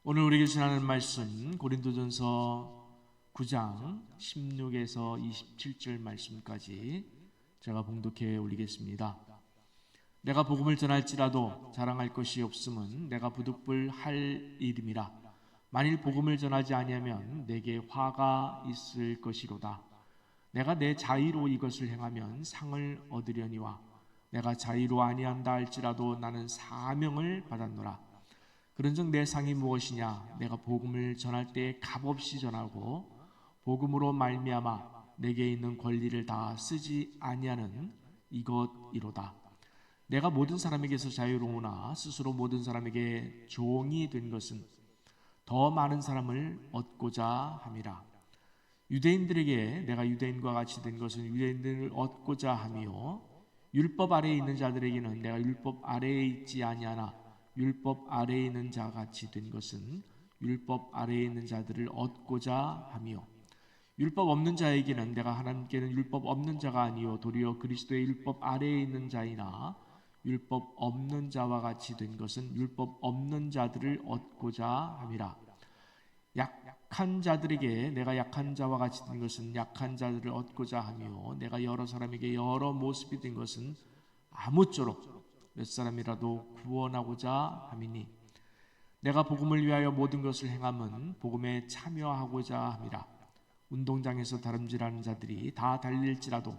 오늘 우리에게 전하는 말씀 고린도전서 9장 16에서 27절 말씀까지 제가 봉독해 올리겠습니다. 내가 복음을 전할지라도 자랑할 것이 없음은 내가 부득불 할 일임이라. 만일 복음을 전하지 아니하면 내게 화가 있을 것이로다. 내가 내 자의로 이것을 행하면 상을 얻으려니와 내가 자의로 아니한다 할지라도 나는 사명을 받았노라. 그런즉 내 상이 무엇이냐? 내가 복음을 전할 때 값없이 전하고 복음으로 말미암아 내게 있는 권리를 다 쓰지 아니하는 이것이로다. 내가 모든 사람에게서 자유로우나 스스로 모든 사람에게 종이 된 것은 더 많은 사람을 얻고자 함이라. 유대인들에게 내가 유대인과 같이 된 것은 유대인들을 얻고자 함이요 율법 아래에 있는 자들에게는 내가 율법 아래에 있지 아니하나 율법 아래에 있는 자 같이 된 것은 율법 아래에 있는 자들을 얻고자 함이요 율법 없는 자에게는 내가 하나님께는 율법 없는 자가 아니요 도리어 그리스도의 율법 아래에 있는 자이나 율법 없는 자와 같이 된 것은 율법 없는 자들을 얻고자 함이라. 약한 자들에게 내가 약한 자와 같이 된 것은 약한 자들을 얻고자 하며 내가 여러 사람에게 여러 모습이 된 것은 아무쪼록 몇 사람이라도 구원하고자 함이니 내가 복음을 위하여 모든 것을 행함은 복음에 참여하고자 함이라. 운동장에서 다름질하는 자들이 다 달릴지라도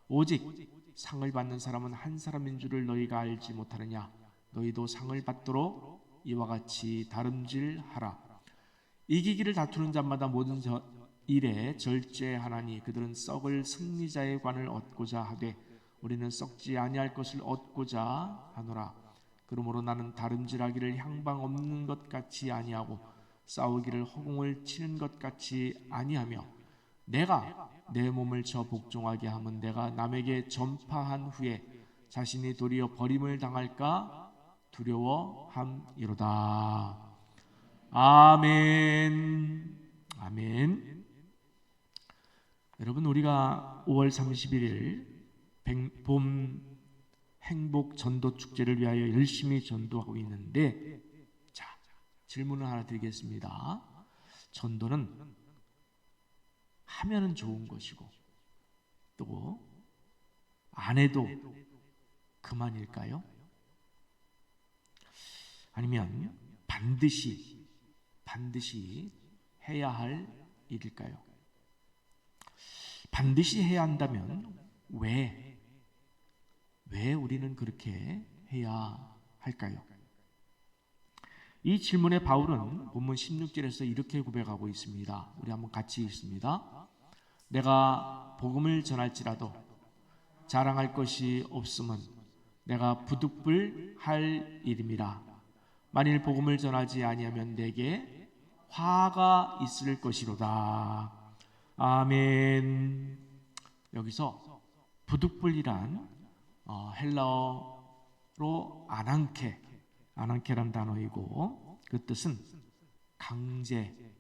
오직 상을 받는 사람은 한 사람인 줄을 너희가 알지 못하느냐? 너희도 상을 받도록 이와 같이 다름질하라. 이기기를 다투는 자마다 모든 일에 절제하나니 그들은 썩을 승리자의 관을 얻고자 하되 우리는 썩지 아니할 것을 얻고자 하노라. 그러므로 나는 다름질하기를 향방 없는 것 같이 아니하고 싸우기를 허공을 치는 것 같이 아니하며 내가 내 몸을 저 복종하게 하면 내가 남에게 전파한 후에 자신이 도리어 버림을 당할까 두려워함이로다. 아멘. 아멘. 여러분, 우리가 5월 31일 봄 행복 전도 축제를 위하여 열심히 전도하고 있는데, 자, 질문을 하나 드리겠습니다. 전도는 하면은 좋은 것이고 또 안 해도 그만일까요? 아니면 반드시 해야 할 일일까요? 반드시 해야 한다면 왜 우리는 그렇게 해야 할까요? 이 질문에 바울은 본문 16절에서 이렇게 고백하고 있습니다. 우리 한번 같이 읽습니다. 내가 복음을 전할지라도 자랑할 것이 없음은 내가 부득불 할 일임이라. 만일 복음을 전하지 아니하면 내게 화가 있을 것이로다. 아멘. 여기서 부득불이란 헬라어로 아난케란 단어이고 그 뜻은 강제,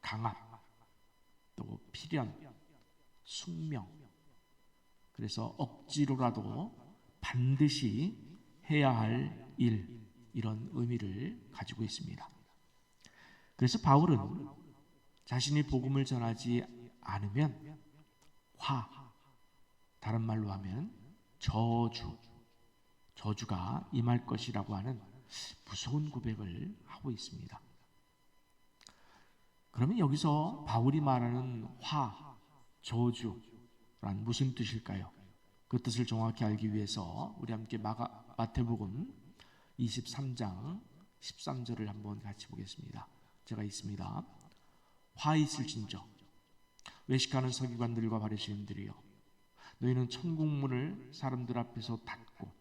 강압, 또 필연, 숙명. 그래서 억지로라도 반드시 해야 할 일, 이런 의미를 가지고 있습니다. 그래서 바울은 자신이 복음을 전하지 않으면 다른 말로 하면 저주가 임할 것이라고 하는 무서운 고백을 하고 있습니다. 그러면 여기서 바울이 말하는 저주란 무슨 뜻일까요? 그 뜻을 정확히 알기 위해서 우리 함께 마태복음 23장 13절을 한번 같이 보겠습니다. 제가 읽습니다. 화 있을진저 외식하는 서기관들과 바리새인들이여, 너희는 천국 문을 사람들 앞에서 닫고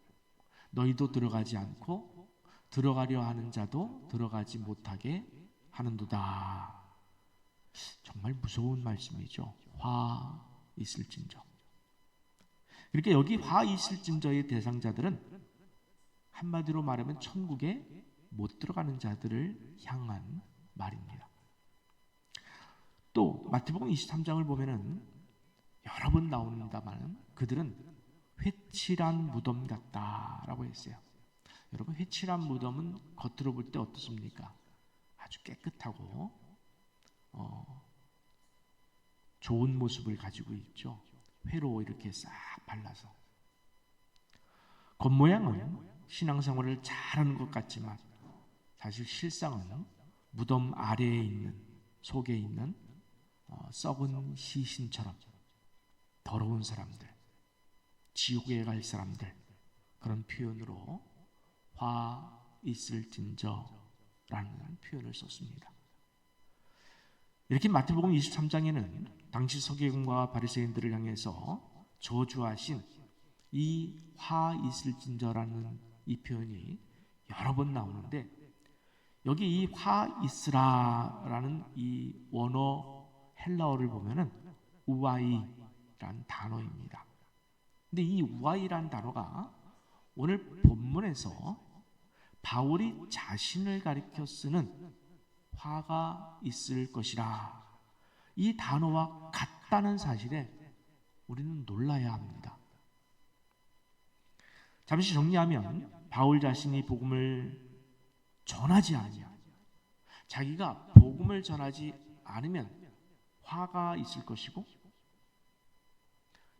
너희도 들어가지 않고 들어가려 하는 자도 들어가지 못하게 하는도다. 정말 무서운 말씀이죠. 화 있을진저. 그러니까 여기 화 있을진저의 대상자들은 한마디로 말하면 천국에 못 들어가는 자들을 향한 말입니다. 또 마태복음 23장을 보면은 여러 번 나옵니다만 그들은 회칠한 무덤 같다라고 했어요. 여러분, 회칠한 무덤은 겉으로 볼 때 어떻습니까? 아주 깨끗하고 좋은 모습을 가지고 있죠. 회로 이렇게 싹 발라서. 겉모양은 신앙생활을 잘하는 것 같지만 사실 실상은 무덤 아래에 있는, 속에 있는 썩은 시신처럼 더러운 사람들, 지옥에 갈 사람들, 그런 표현으로 화 있을진저라는 표현을 썼습니다. 이렇게 마태복음 23장에는 당시 서기관과 바리새인들을 향해서 저주하신 이 화 있을진저라는 이 표현이 여러 번 나오는데, 여기 이 화 있으라라는 이 원어 헬라어를 보면은 우아이란 단어입니다. 근데 이 우아이란 단어가 오늘 본문에서 바울이 자신을 가리켜 쓰는 화가 있을 것이라, 이 단어와 같다는 사실에 우리는 놀라야 합니다. 잠시 정리하면 바울 자신이 복음을 전하지 않으면, 자기가 복음을 전하지 않으면 화가 있을 것이고,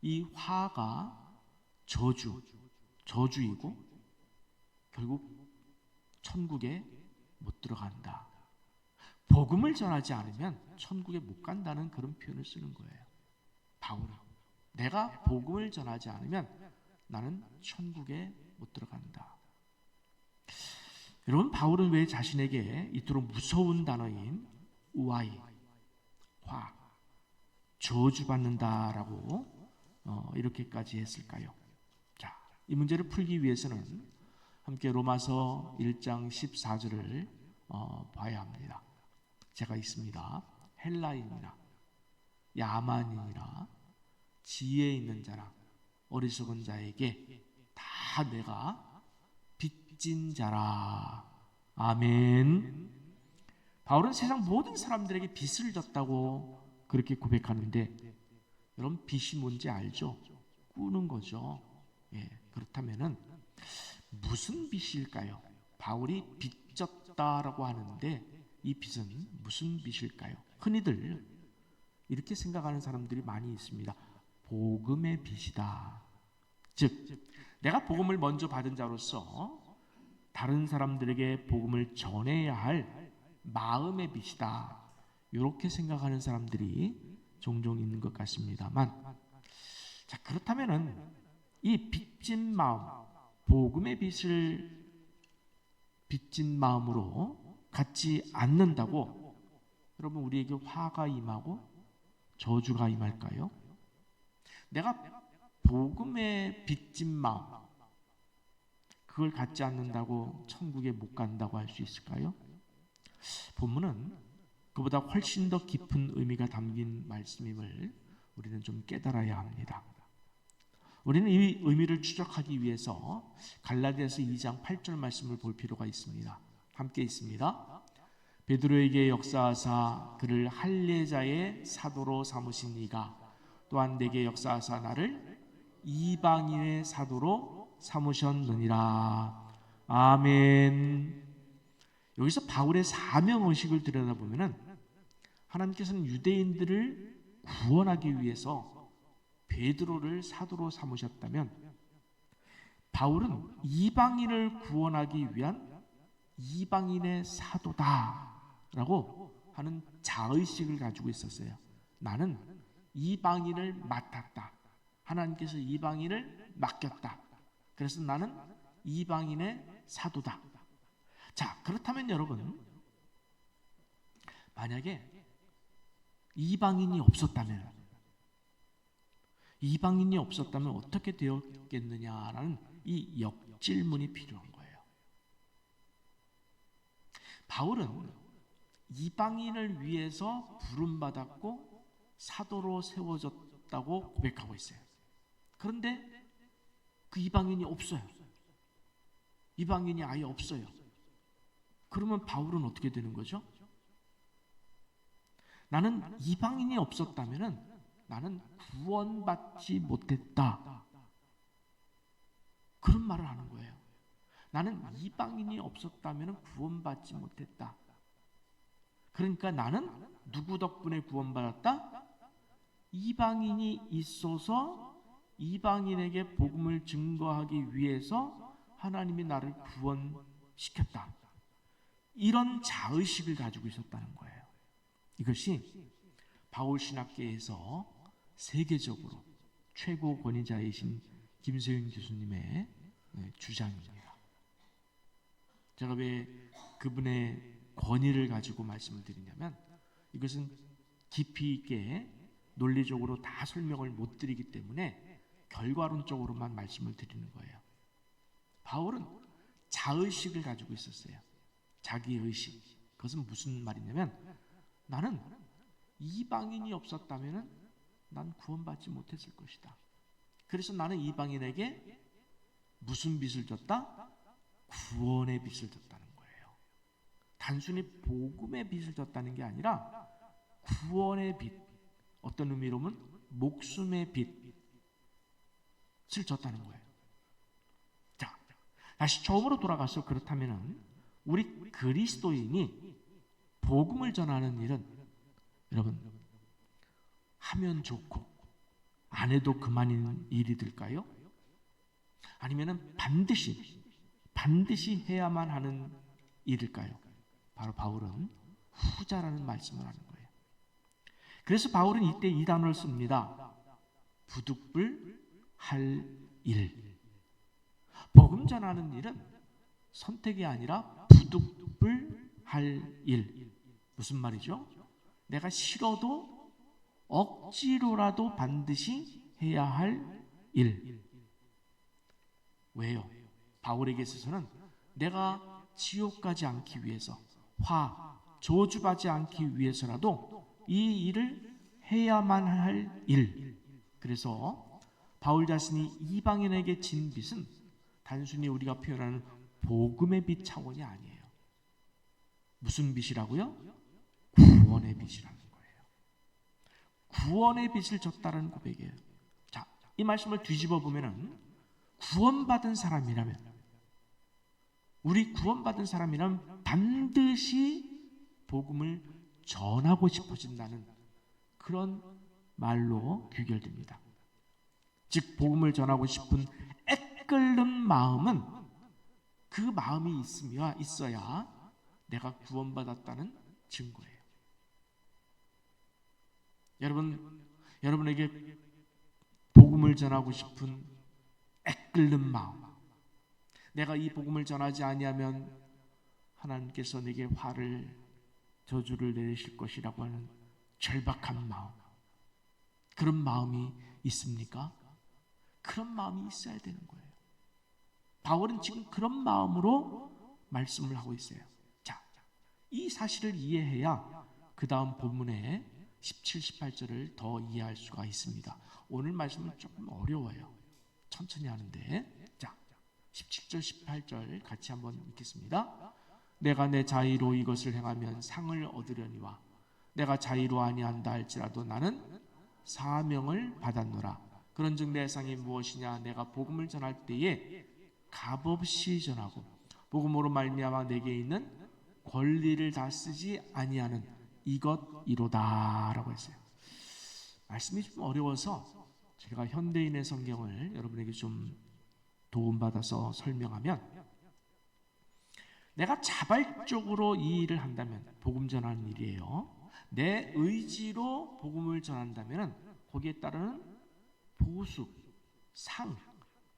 이 화가 저주이고 결국 천국에 못 들어간다. 복음을 전하지 않으면 천국에 못 간다는 그런 표현을 쓰는 거예요. 바울은 내가 복음을 전하지 않으면 나는 천국에 못 들어간다. 여러분, 바울은 왜 자신에게 이토록 무서운 단어인 우아이, 화, 저주받는다라고 이렇게까지 했을까요? 자, 이 문제를 풀기 위해서는 함께 로마서 1장 14절을 봐야 합니다. 제가 있습니다. 헬라인이나 야만인이나 지혜 있는 자나 어리석은 자에게 다 내가 빚진 자라. 아멘. 바울은 세상 모든 사람들에게 빚을 졌다고 그렇게 고백하는데, 여러분, 빚이 뭔지 알죠? 꾸는 거죠. 예, 그렇다면은 무슨 빚일까요? 바울이 빚졌다라고 하는데 이 빚은 무슨 빚일까요? 흔히들 이렇게 생각하는 사람들이 많이 있습니다. 복음의 빚이다. 즉, 내가 복음을 먼저 받은 자로서 다른 사람들에게 복음을 전해야 할 마음의 빚이다. 이렇게 생각하는 사람들이 종종 있는 것 같습니다만, 자, 그렇다면은 이 빚진 마음, 복음의 빚을 빚진 마음으로 갖지 않는다고 여러분 우리에게 화가 임하고 저주가 임할까요? 내가 복음의 빚진 마음, 그걸 갖지 않는다고 천국에 못 간다고 할 수 있을까요? 본문은 그보다 훨씬 더 깊은 의미가 담긴 말씀임을 우리는 좀 깨달아야 합니다. 우리는 이 의미를 추적하기 위해서 갈라디아서 2장 8절 말씀을 볼 필요가 있습니다. 함께 있습니다. 베드로에게 역사하사 그를 할례자의 사도로 삼으신 이가 또한 내게 역사하사 나를 이방인의 사도로 삼으셨느니라. 아멘. 여기서 바울의 사명의식을 들여다보면 하나님께서는 유대인들을 구원하기 위해서 베드로를 사도로 삼으셨다면, 바울은 이방인을 구원하기 위한 이방인의 사도다라고 하는 자의식을 가지고 있었어요. 나는 이방인을 맡았다. 하나님께서 이방인을 맡겼다. 그래서 나는 이방인의 사도다. 자, 그렇다면 여러분, 만약에 이방인이 없었다면 어떻게 되었겠느냐라는 이 역질문이 필요한 거예요. 바울은 이방인을 위해서 부름받았고 사도로 세워졌다고 고백하고 있어요. 그런데 그 이방인이 없어요. 이방인이 아예 없어요. 그러면 바울은 어떻게 되는 거죠? 나는 이방인이 없었다면 나는 구원받지 못했다. 그런 말을 하는 거예요. 나는 이방인이 없었다면 구원받지 못했다. 그러니까 나는 누구 덕분에 구원받았다? 이방인이 있어서 이방인에게 복음을 증거하기 위해서 하나님이 나를 구원시켰다. 이런 자의식을 가지고 있었다는 거예요. 이것이 바울 신학계에서 세계적으로 최고 권위자이신 김세윤 교수님의 주장입니다. 제가 왜 그분의 권위를 가지고 말씀을 드리냐면 이것은 깊이 있게 논리적으로 다 설명을 못 드리기 때문에 결과론적으로만 말씀을 드리는 거예요. 바울은 자의식을 가지고 있었어요. 자기의식. 그것은 무슨 말이냐면 나는 이방인이 없었다면 난 구원받지 못했을 것이다. 그래서 나는 이방인에게 무슨 빚을 졌다? 구원의 빚을 졌다는 거예요. 단순히 복음의 빚을 졌다는 게 아니라 구원의 빚, 어떤 의미로는 목숨의 빚을 졌다는 거예요. 자, 다시 처음으로 돌아가서 그렇다면 우리 그리스도인이 복음을 전하는 일은 여러분 하면 좋고 안 해도 그만인 일이 될까요? 아니면 반드시 해야만 하는 일일까요? 바로 바울은 후자라는 말씀을 하는 거예요. 그래서 바울은 이때 이 단어를 씁니다. 부득불 할 일. 복음 전하는 일은 선택이 아니라 부득불 할 일. 무슨 말이죠? 내가 싫어도 억지로라도 반드시 해야 할 일. 왜요? 바울에게 있어서는 내가 지옥 가지 않기 위해서, 저주받지 않기 위해서라도 이 일을 해야만 할 일. 그래서 바울 자신이 이방인에게 진 빚은 단순히 우리가 표현하는 복음의 빚 차원이 아니에요. 무슨 빚이라고요? 구원의 빚이라는 거예요. 구원의 빚을 졌다는 고백이에요. 자, 이 말씀을 뒤집어 보면은 구원받은 사람이라면, 우리 구원받은 사람이라면 반드시 복음을 전하고 싶어진다는 그런 말로 귀결됩니다. 즉 복음을 전하고 싶은 애끓는 마음은 그 마음이 있어야 내가 구원받았다는 증거예요. 여러분에게 복음을 전하고 싶은 애끓는 마음, 내가 이 복음을 전하지 아니하면 하나님께서 내게 저주를 내리실 것이라고 하는 절박한 마음, 그런 마음이 있습니까? 그런 마음이 있어야 되는 거예요. 바울은 지금 그런 마음으로 말씀을 하고 있어요. 자, 이 사실을 이해해야 그 다음 본문의 17, 18절을 더 이해할 수가 있습니다. 오늘 말씀은 조금 어려워요. 천천히 하는데, 자, 17절, 18절 같이 한번 읽겠습니다. 내가 내 자의로 이것을 행하면 상을 얻으려니와 내가 자의로 아니한다 할지라도 나는 사명을 받았노라. 그런즉 내 상이 무엇이냐? 내가 복음을 전할 때에 값없이 전하고 복음으로 말미암아 내게 있는 권리를 다 쓰지 아니하는 이것이로다라고 했어요. 말씀이 좀 어려워서 제가 현대인의 성경을 여러분에게 좀 도움받아서 설명하면, 내가 자발적으로 이 일을 한다면 복음 전하는 일이에요. 내 의지로 복음을 전한다면 거기에 따르는 보수,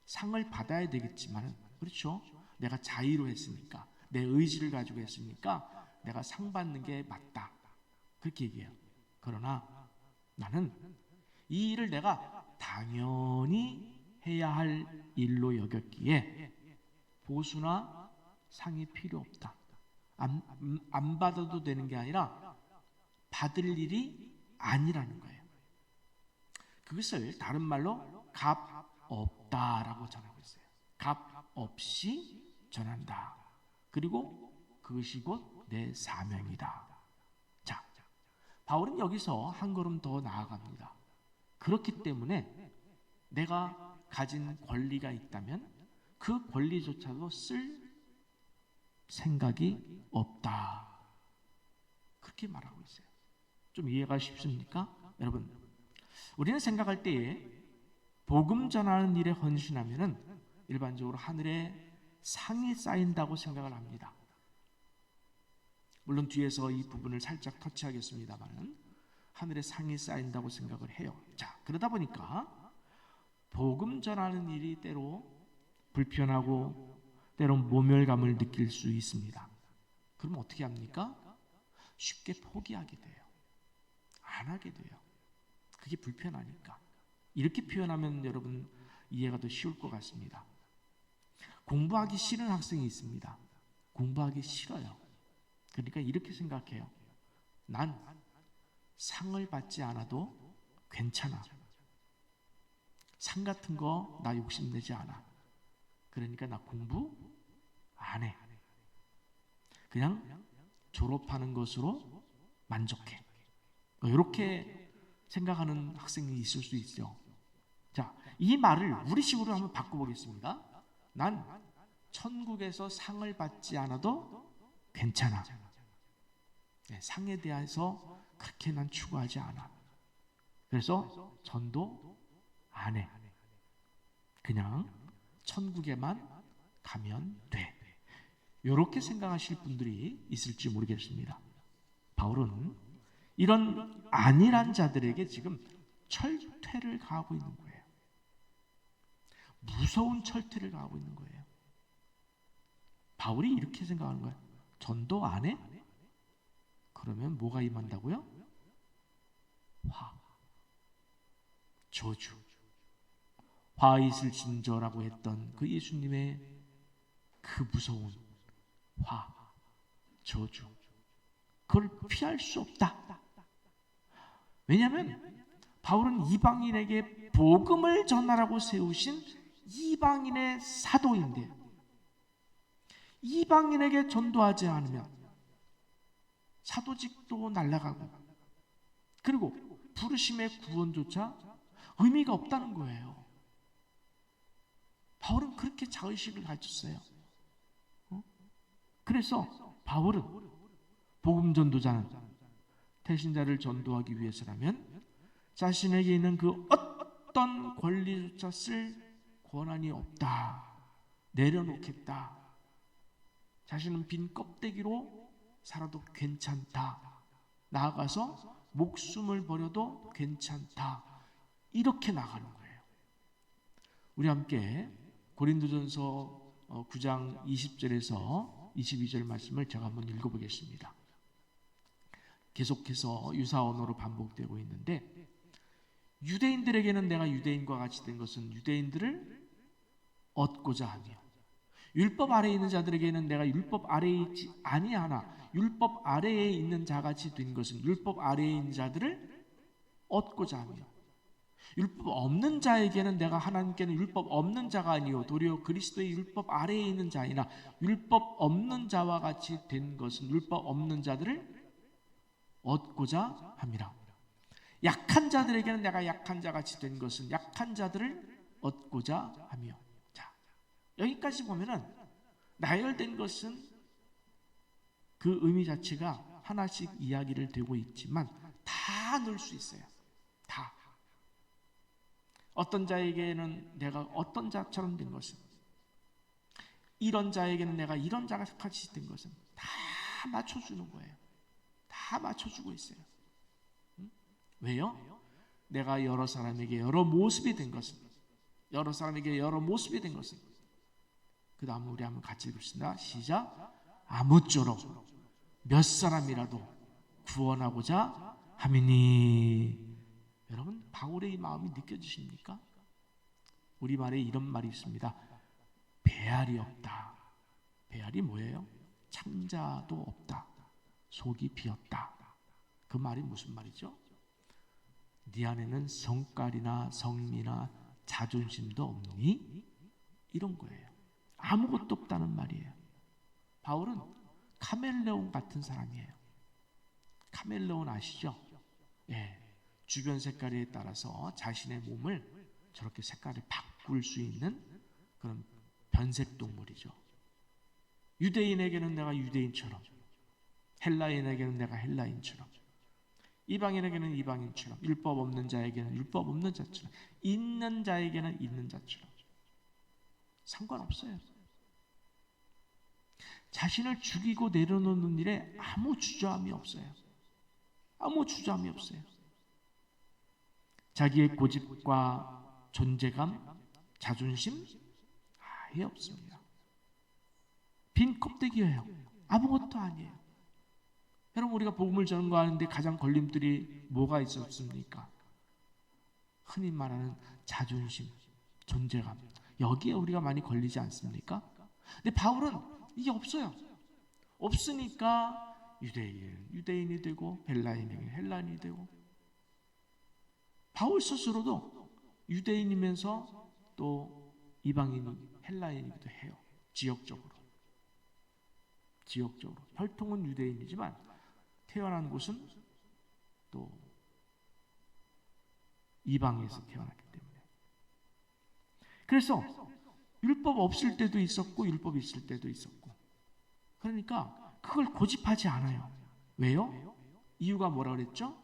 상을 받아야 되겠지만, 그렇죠? 내가 자의로 했으니까, 내 의지를 가지고 했으니까 내가 상 받는 게 맞다, 그렇게 얘기해요. 그러나 나는 이 일을 내가 당연히 해야 할 일로 여겼기에 보수나 상이 필요 없다. 안 받아도 되는 게 아니라 받을 일이 아니라는 거예요. 그것을 다른 말로 값 없다라고 전하고 있어요. 값 없이 전한다. 그리고 그것이 곧 내 사명이다. 자, 바울은 여기서 한 걸음 더 나아갑니다. 그렇기 때문에 내가 가진 권리가 있다면 그 권리조차도 쓸 생각이 없다, 그렇게 그렇게 말하고 있어요. 좀 이해가 쉽습니까? 여러분, 우리는 생각할 때에 복음 전하는 일에 헌신하면은 일반적으로 하늘에 상이 쌓인다고 생각을 합니다. 물론 뒤에서 이 부분을 살짝 터치하겠습니다만 하늘에 상이 쌓인다고 생각을 해요. 자, 그러다 보니까 복음 전하는 일이 때로 불편하고 때론 모멸감을 느낄 수 있습니다. 그럼 어떻게 합니까? 쉽게 포기하게 돼요. 안 하게 돼요. 그게 불편하니까. 이렇게 표현하면 여러분 이해가 더 쉬울 것 같습니다. 공부하기 싫은 학생이 있습니다. 공부하기 싫어요. 그러니까 이렇게 생각해요. 난 상을 받지 않아도 괜찮아. 상 같은 거 나 욕심내지 않아. 그러니까 나 공부 안 해. 그냥 졸업하는 것으로 만족해. 이렇게 생각하는 학생이 있을 수 있죠. 자, 이 말을 우리식으로 한번 바꿔보겠습니다. 난 천국에서 상을 받지 않아도 괜찮아. 네, 상에 대해서 그렇게 난 추구하지 않아. 그래서 전도 안 해. 그냥 천국에만 가면 돼. 이렇게 생각하실 분들이 있을지 모르겠습니다. 바울은 이런 안일한 자들에게 지금 철퇴를 가하고 있는 거예요. 무서운 철퇴를 가하고 있는 거예요. 바울이 이렇게 생각하는 거예요. 전도 안 해? 그러면 뭐가 임한다고요? 화, 저주. 화 있을 진저라고 했던 그 예수님의 그 무서운 화, 저주. 그걸 피할 수 없다. 왜냐하면 바울은 이방인에게 복음을 전하라고 세우신 이방인의 사도인데 이방인에게 전도하지 않으면 사도직도 날아가고 그리고 부르심의 구원조차 의미가 없다는 거예요. 바울은 그렇게 자의식을 가졌어요. 그래서 바울은 복음 전도자는 태신자를 전도하기 위해서라면 자신에게 있는 그 어떤 권리조차 쓸 권한이 없다. 내려놓겠다. 자신은 빈 껍데기로 살아도 괜찮다. 나아가서 목숨을 버려도 괜찮다. 이렇게 나가는 거예요. 우리 함께 고린도전서 9장 20절에서 22절 말씀을 제가 한번 읽어보겠습니다. 계속해서 유사 언어로 반복되고 있는데 유대인들에게는 내가 유대인과 같이 된 것은 유대인들을 얻고자 하며 율법 아래에 있는 자들에게는 내가 율법 아래에 있지 아니하나 율법 아래에 있는 자같이 된 것은 율법 아래에 있는 자들을 얻고자 하며 율법 없는 자에게는 내가 하나님께는 율법 없는 자가 아니요 도리어 그리스도의 율법 아래에 있는 자이나 율법 없는 자와 같이 된 것은 율법 없는 자들을 얻고자 함이라. 약한 자들에게는 내가 약한 자같이 된 것은 약한 자들을 얻고자 하며. 자, 여기까지 보면은 나열된 것은 그 의미 자체가 하나씩 이야기를 되고 있지만 다 넣을 수 있어요. 다. 어떤 자에게는 내가 어떤 자처럼 된 것은 이런 자에게는 내가 이런 자가 같이 된 것은 다 맞춰주는 거예요. 다 맞춰주고 있어요. 왜요? 내가 여러 사람에게 여러 모습이 된 것은 여러 사람에게 여러 모습이 된 것은 그 다음 우리 한번 같이 읽읍시다. 시작. 아무쪼록 몇 사람이라도 구원하고자 함이니. 여러분 바울의 이 마음이 느껴지십니까? 우리말에 이런 말이 있습니다. 배알이 없다. 배알이 뭐예요? 창자도 없다. 속이 비었다. 그 말이 무슨 말이죠? 네 안에는 성깔이나 성미나 자존심도 없니? 이런 거예요. 아무것도 없다는 말이에요. 바울은 카멜레온 같은 사람이에요. 카멜레온 아시죠? 예, 주변 색깔에 따라서 자신의 몸을 저렇게 색깔을 바꿀 수 있는 그런 변색 동물이죠. 유대인에게는 내가 유대인처럼 헬라인에게는 내가 헬라인처럼, 이방인에게는 이방인처럼, 율법 없는 자에게는 율법 없는 자처럼, 있는 자에게는 있는 자처럼. 상관없어요. 자신을 죽이고 내려놓는 일에 아무 주저함이 없어요. 아무 주저함이 없어요. 자기의 고집과 존재감, 자존심 아예 없습니다. 빈 껍데기예요. 아무것도 아니에요. 여러분, 우리가 복음을 전거하는데 가장 걸림돌이 뭐가 있었습니까? 흔히 말하는 자존심, 존재감. 여기에 우리가 많이 걸리지 않습니까? 근데 바울은 이게 없어요. 없으니까 유대인은 유대인이 되고 헬라인에게는 헬라인이 되고, 바울 스스로도 유대인이면서 또 이방인이 헬라인이기도 해요. 지역적으로. 혈통은 유대인이지만 태어난 곳은 또 이방에서 태어났기 때문에. 그래서 율법 없을 때도 있었고 율법 있을 때도 있었고, 그러니까 그걸 고집하지 않아요. 왜요? 이유가 뭐라 그랬죠?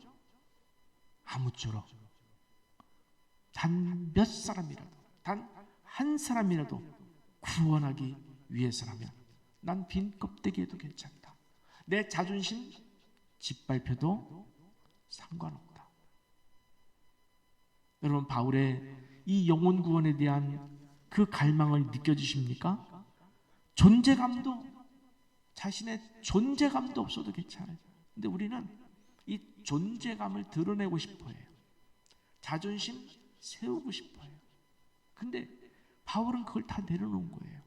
아무쪼록 단 몇 사람이라도, 단 한 사람이라도 구원하기 위해서라면 난 빈 껍데기에도 괜찮다. 내 자존심 짓밟혀도 상관없다. 여러분, 바울의 이 영혼 구원에 대한 그 갈망을 느껴지십니까? 존재감도, 자신의 존재감도 없어도 괜찮아요. 근데 우리는 이 존재감을 드러내고 싶어 해요. 자존심 세우고 싶어 해요. 근데 바울은 그걸 다 내려놓은 거예요.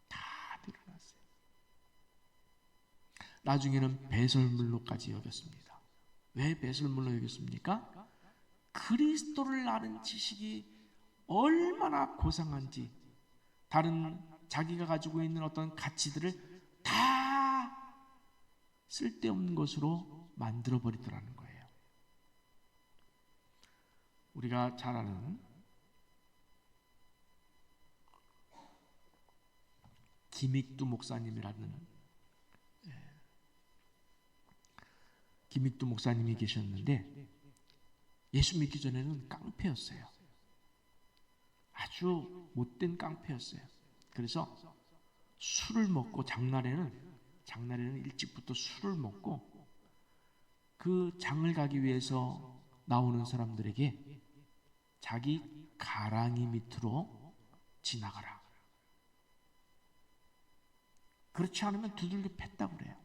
다 내려놨어요. 나중에는 배설물로까지 여겼습니다. 왜 배설물로 여겼습니까? 그리스도를 아는 지식이 얼마나 고상한지, 다른 자기가 가지고 있는 어떤 가치들을 다 쓸데없는 것으로 만들어버리더라는 거예요. 우리가 잘 아는 김익두 목사님이라는 김익두 목사님이 계셨는데, 예수 믿기 전에는 깡패였어요. 아주 못된 깡패였어요. 그래서 술을 먹고, 장날에는 일찍부터 술을 먹고 그 장을 가기 위해서 나오는 사람들에게 자기 가랑이 밑으로 지나가라, 그렇지 않으면 두들겨 팼다고 그래요.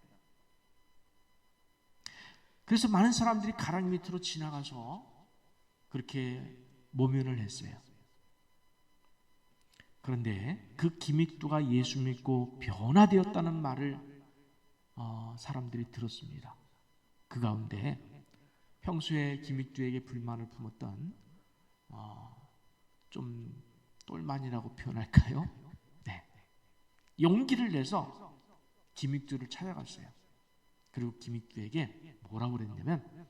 그래서 많은 사람들이 가랑이 밑으로 지나가서 그렇게 모면을 했어요. 그런데 그 김익두가 예수 믿고 변화되었다는 말을 사람들이 들었습니다. 그 가운데 평소에 김익두에게 불만을 품었던 좀 똘만이라고 표현할까요? 네. 용기를 내서 김익두를 찾아갔어요. 그리고 김익두에게 뭐라고 그랬냐면,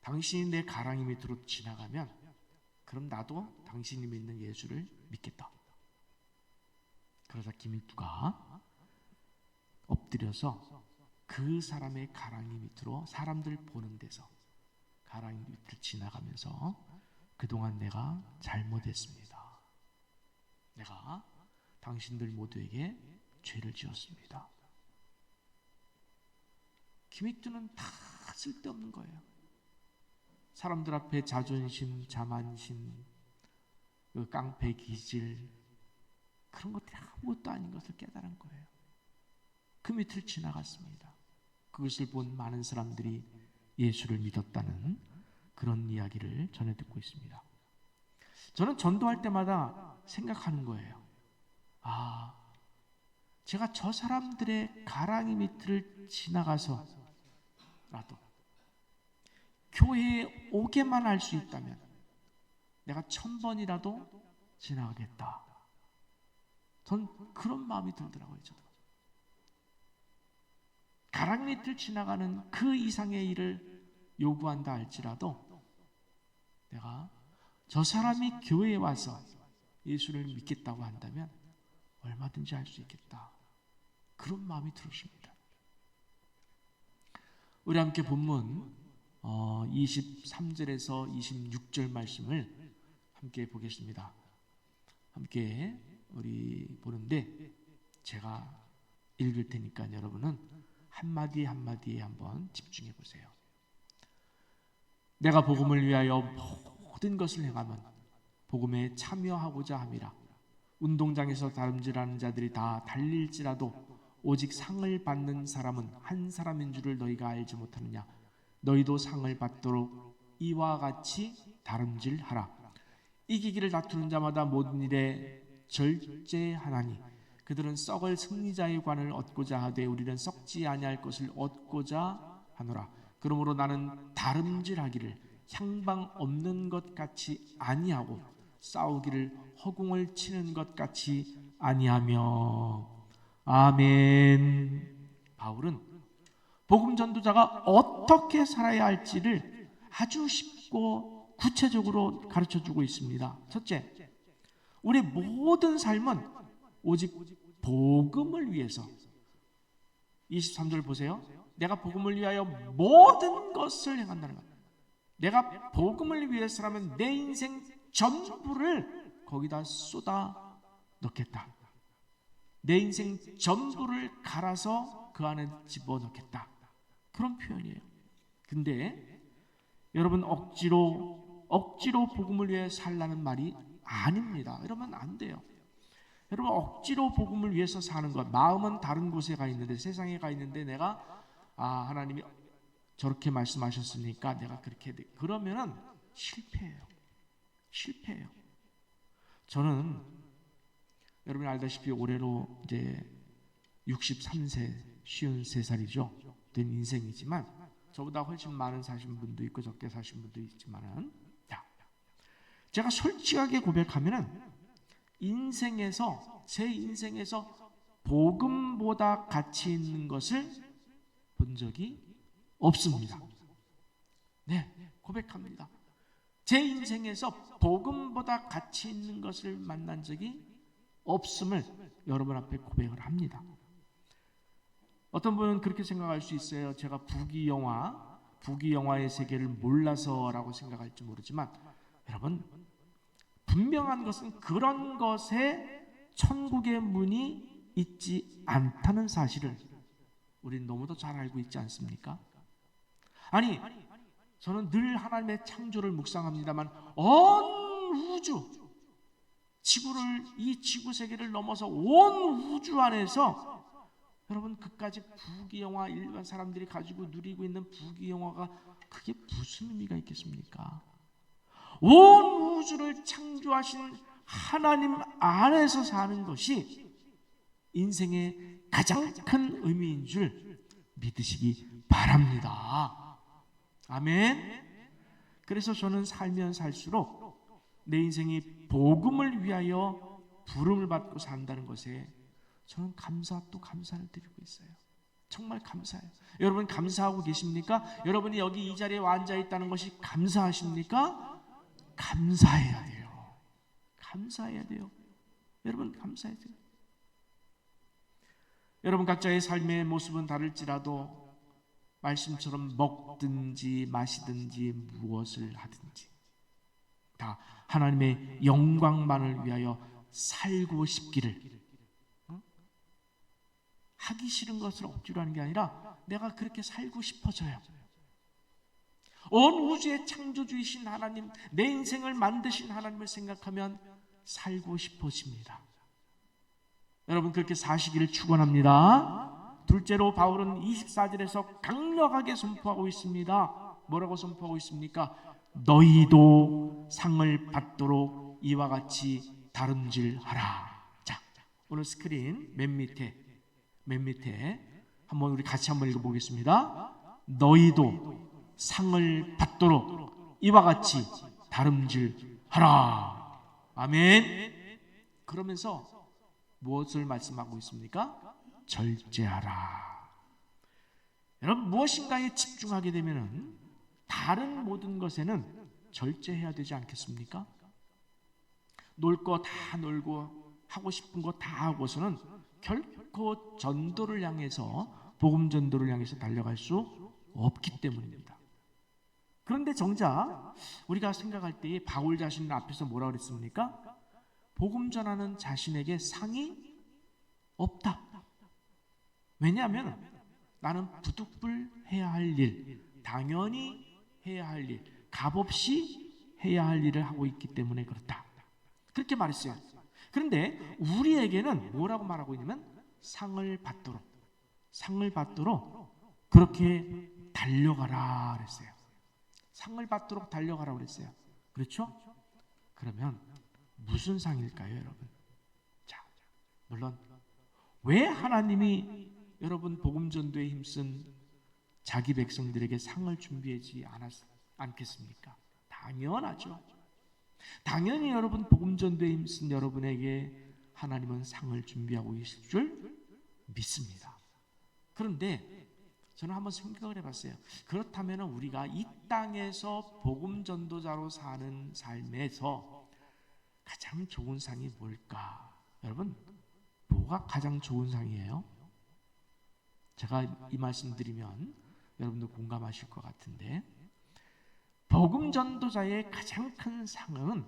당신이 내 가랑이 밑으로 지나가면 그럼 나도 당신이 믿는 예수를 믿겠다. 그러자 김익두가 엎드려서 그 사람의 가랑이 밑으로, 사람들 보는 데서 가랑이 밑을 지나가면서, 그동안 내가 잘못했습니다. 내가 당신들 모두에게 죄를 지었습니다. 김익두는 다 쓸데없는 거예요. 사람들 앞에 자존심, 자만심, 그 깡패 기질, 그런 것들이 아무것도 아닌 것을 깨달은 거예요. 그 밑을 지나갔습니다. 그것을 본 많은 사람들이 예수를 믿었다는 그런 이야기를 전해 듣고 있습니다. 저는 전도할 때마다 생각하는 거예요. 제가 저 사람들의 가랑이 밑을 지나가서라도 교회에 오게만 할 수 있다면 내가 1000번이라도 지나가겠다. 전 그런 마음이 들더라고요. 저도. 가랑이 밑을 지나가는 그 이상의 일을 요구한다 할지라도 내가 저 사람이 교회에 와서 예수를 믿겠다고 한다면 얼마든지 할 수 있겠다. 그런 마음이 들었습니다. 우리 함께 본문 23절에서 26절 말씀을 함께 보겠습니다. 함께 우리 보는데 제가 읽을 테니까 여러분은 한마디 한마디에 한번 집중해 보세요. 내가 복음을 위하여 모든 것을 행하면 복음에 참여하고자 함이라. 운동장에서 다름질하는 자들이 다 달릴지라도 오직 상을 받는 사람은 한 사람인 줄을 너희가 알지 못하느냐. 너희도 상을 받도록 이와 같이 다름질하라. 이기기를 다투는 자마다 모든 일에 절제하나니 그들은 썩을 승리자의 관을 얻고자 하되 우리는 썩지 아니할 것을 얻고자 하노라. 그러므로 나는 다름질하기를 향방 없는 것 같이 아니하고 싸우기를 허공을 치는 것 같이 아니하며. 아멘. 바울은 복음 전도자가 어떻게 살아야 할지를 아주 쉽고 구체적으로 가르쳐주고 있습니다. 첫째, 우리 모든 삶은 오직 복음을 위해서. 23절 보세요. 내가 복음을 위하여 모든 것을 행한다는 것. 내가 복음을 위해서라면 내 인생 전부를 거기다 쏟아 넣겠다. 내 인생 전부를 갈아서 그 안에 집어넣겠다. 그런 표현이에요. 근데 여러분 억지로 복음을 위해 살라는 말이 아닙니다. 이러면 안 돼요. 여러분 억지로 복음을 위해서 사는 것, 마음은 다른 곳에 가 있는데, 세상에 가 있는데 내가 하나님이 저렇게 말씀하셨으니까 내가 그렇게 돼. 그러면은 실패해요. 저는 여러분이 알다시피 올해로 이제 63세, 53살이죠. 된 인생이지만 저보다 훨씬 많은 사신 분도 있고 적게 사신 분도 있지만은, 제가 솔직하게 고백하면은 제 인생에서 복음보다 가치 있는 것을 본 적이 없습니다. 네, 고백합니다. 제 인생에서 복음보다 가치 있는 것을 만난 적이 없음을 여러분 앞에 고백을 합니다. 어떤 분은 그렇게 생각할 수 있어요. 제가 부귀영화의 세계를 몰라서라고 생각할지 모르지만, 여러분 분명한 것은 그런 것에 천국의 문이 있지 않다는 사실을 우리는 너무도 잘 알고 있지 않습니까? 아니, 저는 늘 하나님의 창조를 묵상합니다만 온 우주, 이 지구 세계를 넘어서 온 우주 안에서 여러분 그까지 부귀영화, 일반 사람들이 가지고 누리고 있는 부귀영화가 그게 무슨 의미가 있겠습니까? 온 우주를 창조하신 하나님 안에서 사는 것이 인생의 가장 큰 의미인 줄 믿으시기 바랍니다. 아멘. 그래서 저는 살면 살수록 내 인생이 복음을 위하여 부름을 받고 산다는 것에 저는 감사를 드리고 있어요. 정말 감사해요. 여러분 감사하고 계십니까? 여러분이 여기 이 자리에 앉아 있다는 것이 감사하십니까? 감사해야 돼요. 여러분 감사해야 돼요. 여러분 각자의 삶의 모습은 다를지라도 말씀처럼 먹든지 마시든지 무엇을 하든지 다 하나님의 영광만을 위하여 살고 싶기를, 하기 싫은 것을 억지로 하는 게 아니라 내가 그렇게 살고 싶어져요. 온 우주의 창조주이신 하나님, 내 인생을 만드신 하나님을 생각하면 살고 싶어집니다. 여러분 그렇게 사시기를 축원합니다. 둘째로 바울은 24절에서 강력하게 선포하고 있습니다. 뭐라고 선포하고 있습니까? 너희도 상을 받도록 이와 같이 다름질하라. 자, 오늘 스크린 맨 밑에 한번 우리 같이 한번 읽어보겠습니다. 너희도 상을 받도록 이와 같이 다름질하라. 아멘. 그러면서 무엇을 말씀하고 있습니까? 절제하라. 여러분 무엇인가에 집중하게 되면은 다른 모든 것에는 절제해야 되지 않겠습니까? 놀 거 다 놀고 하고 싶은 거 다 하고서는 결코 전도를 향해서, 복음 전도를 향해서 달려갈 수 없기 때문입니다. 그런데 정작 우리가 생각할 때에 바울 자신 앞에서 뭐라고 그랬습니까? 복음 전하는 자신에게 상이 없다. 왜냐하면 나는 부득불 해야 할 일, 당연히 해야 할 일, 값없이 해야 할 일을 하고 있기 때문에 그렇다. 그렇게 말했어요. 그런데 우리에게는 뭐라고 말하고 있냐면 상을 받도록 그렇게 달려가라 그랬어요. 상을 받도록 달려가라 그랬어요. 그렇죠? 그러면 무슨 상일까요, 여러분? 자, 물론 왜 하나님이 여러분 복음 전도에 힘쓴 자기 백성들에게 상을 준비하지 않겠습니까? 당연하죠. 당연히 여러분 복음 전도에 힘쓴 여러분에게 하나님은 상을 준비하고 계실 줄 믿습니다. 그런데 저는 한번 생각을 해봤어요. 그렇다면 우리가 이 땅에서 복음 전도자로 사는 삶에서 가장 좋은 상이 뭘까? 여러분, 뭐가 가장 좋은 상이에요? 제가 이 말씀 드리면 여러분도 공감하실 것 같은데, 복음 전도자의 가장 큰 상은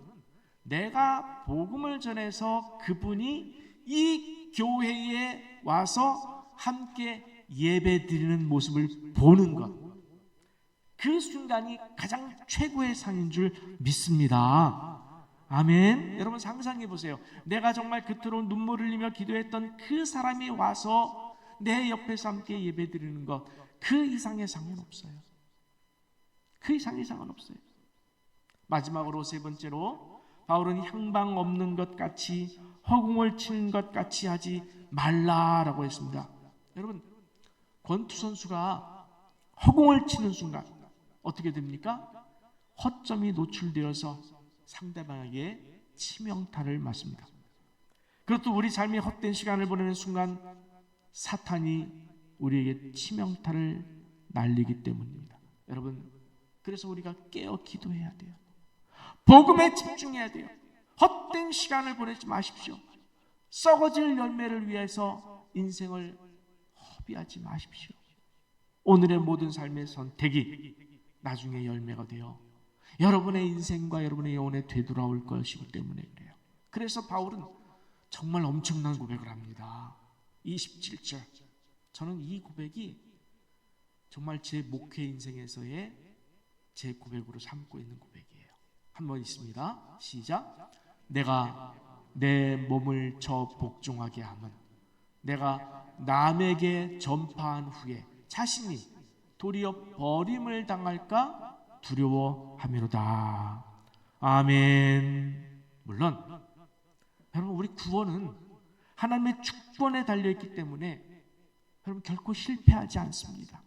내가 복음을 전해서 그분이 이 교회에 와서 함께 예배 드리는 모습을 보는 것, 그 순간이 가장 최고의 상인 줄 믿습니다. 아멘. 여러분 상상해 보세요. 내가 정말 그토록 눈물을 흘리며 기도했던 그 사람이 와서 내 옆에서 함께 예배 드리는 것, 그 이상의 상은 없어요. 그 이상의 상은 없어요. 마지막으로 세 번째로 바울은 향방 없는 것 같이 허공을 치는 것 같이 하지 말라라고 했습니다. 여러분, 권투 선수가 허공을 치는 순간 어떻게 됩니까? 허점이 노출되어서 상대방에게 치명타를 맞습니다. 그것도 우리 삶의 헛된 시간을 보내는 순간 사탄이 우리에게 치명타를 날리기 때문입니다. 여러분, 그래서 우리가 깨어 기도해야 돼요. 복음에 집중해야 돼요. 헛된 시간을 보내지 마십시오. 썩어질 열매를 위해서 인생을 허비하지 마십시오. 오늘의 모든 삶의 선택이 나중에 열매가 되어 여러분의 인생과 여러분의 영혼에 되돌아올 것이기 때문에 그래요. 그래서 바울은 정말 엄청난 고백을 합니다. 27절. 저는 이 고백이 정말 제 목회 인생에서의 제 고백으로 삼고 있는 고백이에요. 한번 있습니다. 시작. 내가 내 몸을 저 복종하게 함은 내가 남에게 전파한 후에 자신이 도리어 버림을 당할까 두려워함이로다. 아멘. 물론 여러분, 우리 구원은 하나님의 주권에 달려있기 때문에 여러분 결코 실패하지 않습니다.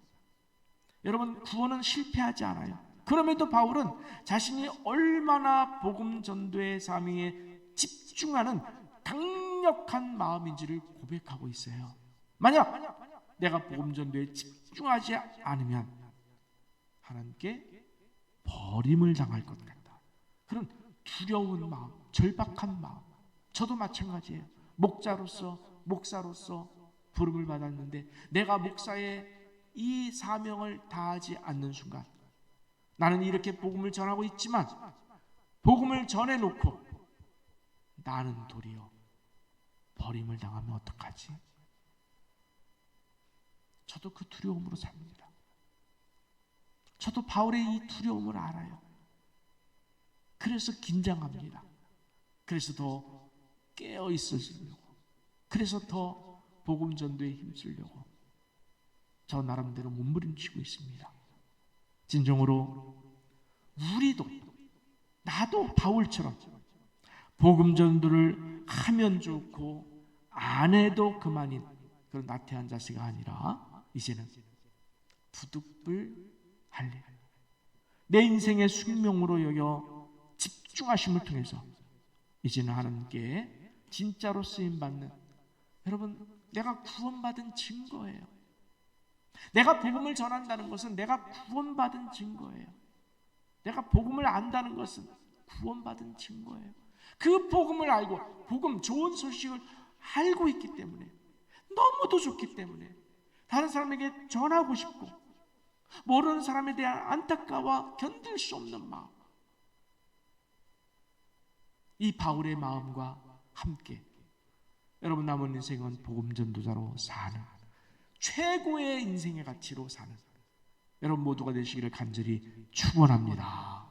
여러분, 구원은 실패하지 않아요. 그럼에도 바울은 자신이 얼마나 복음 전도의 사명에 집중하는 강력한 마음인지를 고백하고 있어요. 만약 내가 복음 전도에 집중하지 않으면 하나님께 버림을 당할 것 같다. 그런 두려운 마음, 절박한 마음. 저도 마찬가지예요. 목사로서 부름을 받았는데 내가 목사의 이 사명을 다하지 않는 순간 나는 이렇게 복음을 전하고 있지만 복음을 전해놓고 나는 도리어 버림을 당하면 어떡하지? 저도 그 두려움으로 삽니다. 저도 바울의 이 두려움을 알아요. 그래서 긴장합니다. 그래서 더 깨어 있으려고, 그래서 더 복음 전도에 힘쓰려고 저 나름대로 몸부림치고 있습니다. 진정으로 우리도, 나도 바울처럼 복음 전도를 하면 좋고 안 해도 그만인 그런 나태한 자세가 아니라 이제는 부득불 할 일, 내 인생의 숙명으로 여겨 집중하심을 통해서 이제는 하나님께 진짜로 쓰임받는, 여러분, 내가 구원받은 증거예요. 내가 복음을 전한다는 것은 내가 구원받은 증거예요. 내가 복음을 안다는 것은 구원받은 증거예요. 그 복음을 알고, 복음, 좋은 소식을 알고 있기 때문에, 너무도 좋기 때문에 다른 사람에게 전하고 싶고, 모르는 사람에 대한 안타까워 견딜 수 없는 마음, 이 바울의 마음과 함께 여러분 남은 인생은 복음 전도자로 사는 최고의 인생의 가치로 사는 여러분 모두가 되시기를 간절히 축원합니다.